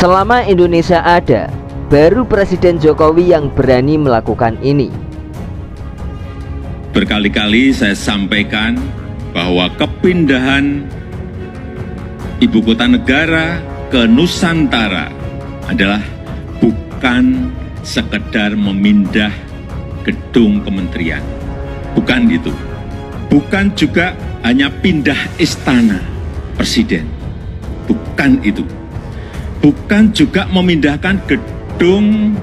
Selama Indonesia ada, baru Presiden Jokowi yang berani melakukan ini. Berkali-kali saya sampaikan bahwa kepindahan ibu kota negara ke Nusantara adalah bukan sekedar memindah gedung kementerian. Bukan itu. Bukan juga hanya pindah istana presiden. Bukan itu. Bukan juga memindahkan gedung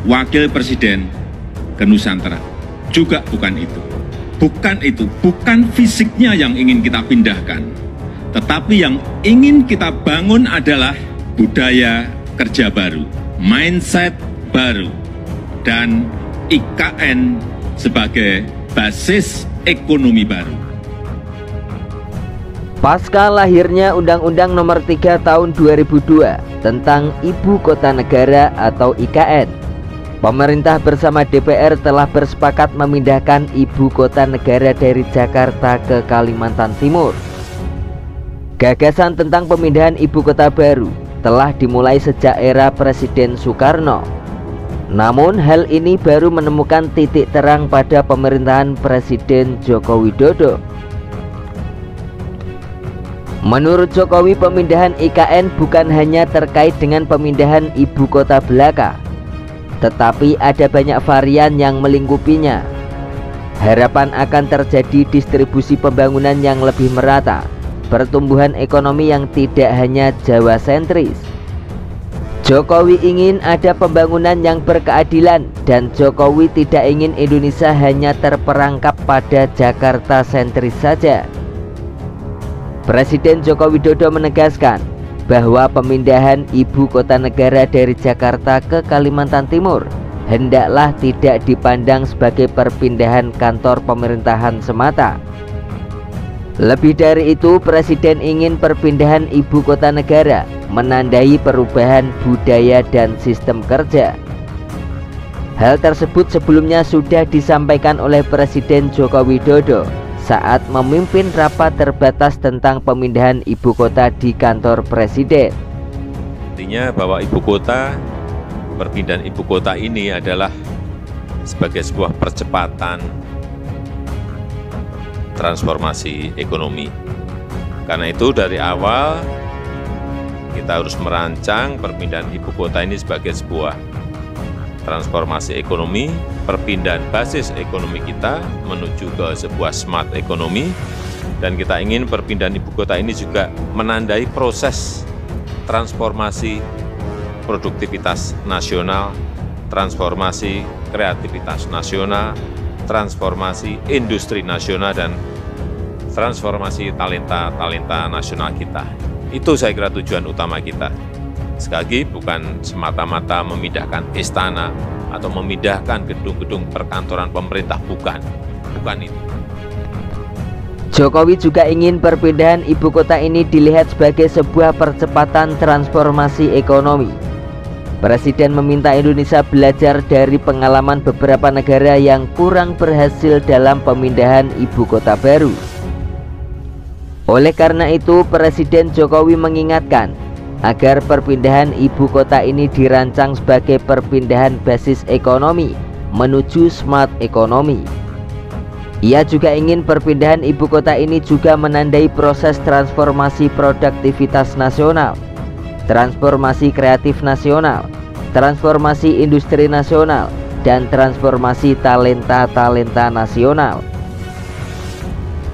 wakil presiden ke Nusantara. Juga bukan itu. Bukan itu. Bukan fisiknya yang ingin kita pindahkan. Tetapi yang ingin kita bangun adalah budaya kerja baru, mindset baru, dan IKN sebagai basis ekonomi baru. Pasca lahirnya Undang-Undang Nomor 3 Tahun 2002 tentang Ibu Kota Negara atau IKN, pemerintah bersama DPR telah bersepakat memindahkan Ibu Kota Negara dari Jakarta ke Kalimantan Timur. Gagasan tentang pemindahan ibu kota baru telah dimulai sejak era Presiden Soekarno. Namun hal ini baru menemukan titik terang pada pemerintahan Presiden Joko Widodo. Menurut Jokowi, pemindahan IKN bukan hanya terkait dengan pemindahan ibu kota belaka, tetapi ada banyak varian yang melingkupinya. Harapan akan terjadi distribusi pembangunan yang lebih merata, pertumbuhan ekonomi yang tidak hanya Jawa sentris. Jokowi ingin ada pembangunan yang berkeadilan, dan Jokowi tidak ingin Indonesia hanya terperangkap pada Jakarta sentris saja. Presiden Joko Widodo menegaskan bahwa pemindahan ibu kota negara dari Jakarta ke Kalimantan Timur hendaklah tidak dipandang sebagai perpindahan kantor pemerintahan semata. Lebih dari itu, Presiden ingin perpindahan ibu kota negara menandai perubahan budaya dan sistem kerja. Hal tersebut sebelumnya sudah disampaikan oleh Presiden Joko Widodo saat memimpin rapat terbatas tentang pemindahan ibu kota di kantor Presiden. Artinya bahwa perpindahan ibu kota ini adalah sebagai sebuah percepatan transformasi ekonomi. Karena itu dari awal kita harus merancang perpindahan ibu kota ini sebagai sebuah transformasi ekonomi, perpindahan basis ekonomi kita menuju ke sebuah smart ekonomi, dan kita ingin perpindahan ibu kota ini juga menandai proses transformasi produktivitas nasional, transformasi kreativitas nasional, transformasi industri nasional, dan transformasi talenta nasional kita. Itu saya kira tujuan utama kita. Sekali lagi, bukan semata-mata memindahkan istana atau memindahkan gedung-gedung perkantoran pemerintah, bukan itu. Jokowi juga ingin perpindahan ibu kota ini dilihat sebagai sebuah percepatan transformasi ekonomi. Presiden meminta Indonesia belajar dari pengalaman beberapa negara yang kurang berhasil dalam pemindahan ibu kota baru. Oleh karena itu, Presiden Jokowi mengingatkan agar perpindahan ibu kota ini dirancang sebagai perpindahan basis ekonomi menuju smart ekonomi. Ia juga ingin perpindahan ibu kota ini juga menandai proses transformasi produktivitas nasional, transformasi kreatif nasional, transformasi industri nasional, dan transformasi talenta nasional.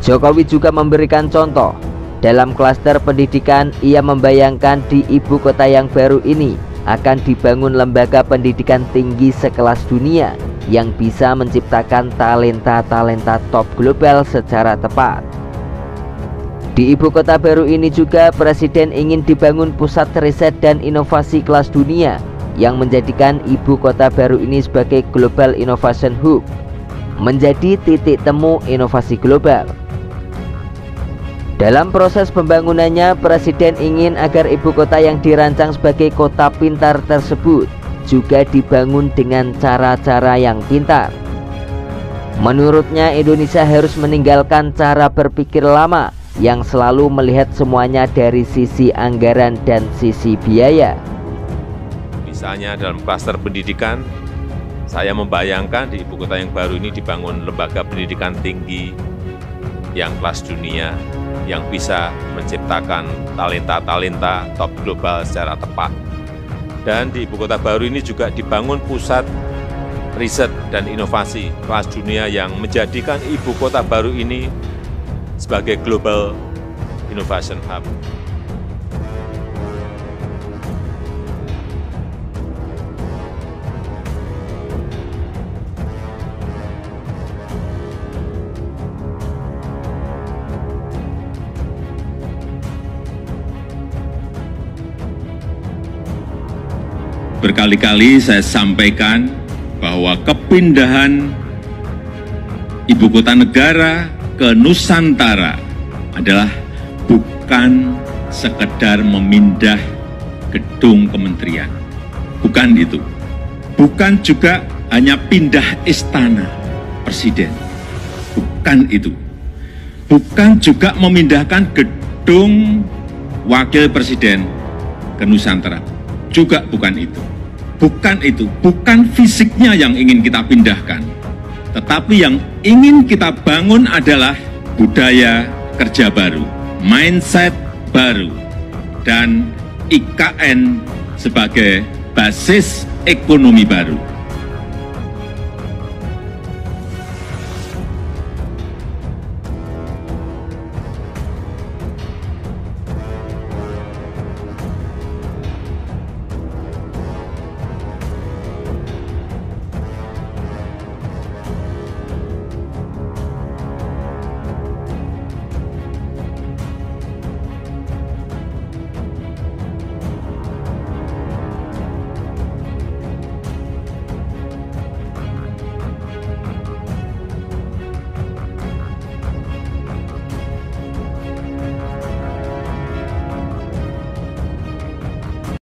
Jokowi juga memberikan contoh. Dalam klaster pendidikan, ia membayangkan di ibu kota yang baru ini akan dibangun lembaga pendidikan tinggi sekelas dunia yang bisa menciptakan talenta top global secara tepat. Di ibu kota baru ini juga Presiden ingin dibangun pusat riset dan inovasi kelas dunia yang menjadikan ibu kota baru ini sebagai Global Innovation Hub, menjadi titik temu inovasi global. Dalam proses pembangunannya, Presiden ingin agar ibu kota yang dirancang sebagai kota pintar tersebut juga dibangun dengan cara-cara yang pintar. Menurutnya, Indonesia harus meninggalkan cara berpikir lama yang selalu melihat semuanya dari sisi anggaran dan sisi biaya. Misalnya dalam klaster pendidikan, saya membayangkan di ibu kota yang baru ini dibangun lembaga pendidikan tinggi yang kelas dunia, yang bisa menciptakan talenta-talenta top global secara tepat. Dan di ibu kota baru ini juga dibangun pusat riset dan inovasi kelas dunia yang menjadikan ibu kota baru ini sebagai Global Innovation Hub. Berkali-kali saya sampaikan bahwa kepindahan ibu kota negara ke Nusantara adalah bukan sekedar memindah gedung kementerian. Bukan itu. Bukan juga hanya pindah istana presiden. Bukan itu. Bukan juga memindahkan gedung wakil presiden ke Nusantara. Juga bukan itu. Bukan itu, bukan fisiknya yang ingin kita pindahkan. Tetapi yang ingin kita bangun adalah budaya kerja baru, mindset baru, dan IKN sebagai basis ekonomi baru.